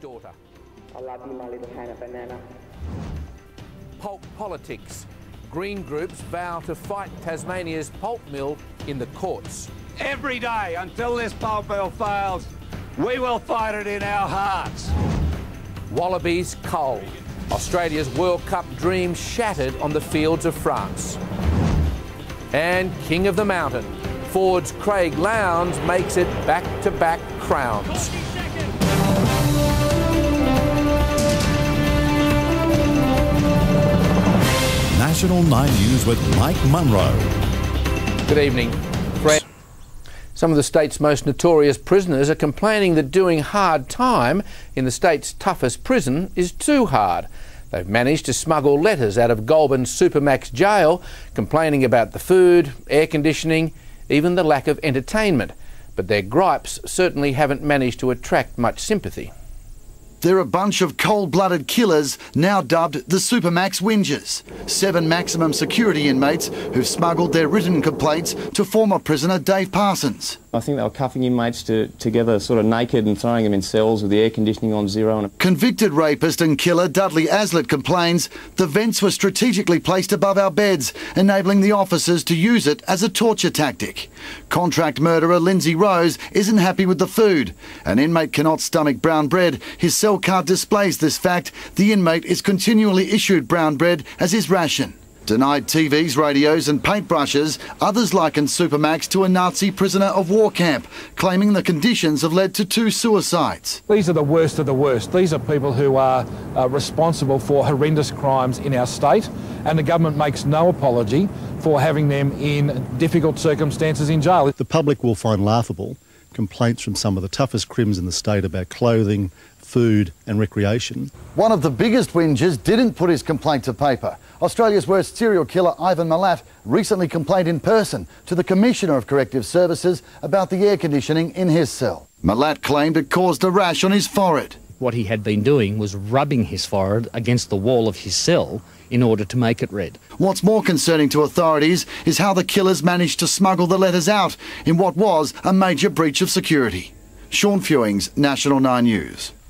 daughter. I'll love you, my little Hannah Banana. Pulp politics. Green groups vow to fight Tasmania's pulp mill in the courts. Every day until this pulp mill fails, we will fight it in our hearts. Wallabies cold. Australia's World Cup dream shattered on the fields of France. And King of the Mountain, Ford's Craig Lowndes makes it back-to-back crowns. National 9 News with Mike Munro. Good evening. Some of the state's most notorious prisoners are complaining that doing hard time in the state's toughest prison is too hard. They've managed to smuggle letters out of Goulburn's Supermax jail, complaining about the food, air conditioning, even the lack of entertainment. But their gripes certainly haven't managed to attract much sympathy. They're a bunch of cold-blooded killers, now dubbed the Supermax Whingers. 7 maximum security inmates who've smuggled their written complaints to former prisoner Dave Parsons. I think they were cuffing inmates together sort of naked and throwing them in cells with the air conditioning on zero. Convicted rapist and killer Dudley Aslett complains the vents were strategically placed above our beds, enabling the officers to use it as a torture tactic. Contract murderer Lindsay Rose isn't happy with the food. An inmate cannot stomach brown bread. His cell card displays this fact. The inmate is continually issued brown bread as his ration. Denied TVs, radios and paintbrushes, others liken Supermax to a Nazi prisoner of war camp, claiming the conditions have led to 2 suicides. These are the worst of the worst. These are people who are responsible for horrendous crimes in our state, and the government makes no apology for having them in difficult circumstances in jail. The public will find laughable complaints from some of the toughest crims in the state about clothing, food and recreation. One of the biggest whingers didn't put his complaint to paper. Australia's worst serial killer Ivan Milat recently complained in person to the Commissioner of Corrective Services about the air conditioning in his cell. Milat claimed it caused a rash on his forehead. What he had been doing was rubbing his forehead against the wall of his cell in order to make it red. What's more concerning to authorities is how the killers managed to smuggle the letters out in what was a major breach of security. Sean Fewings, National 9 News.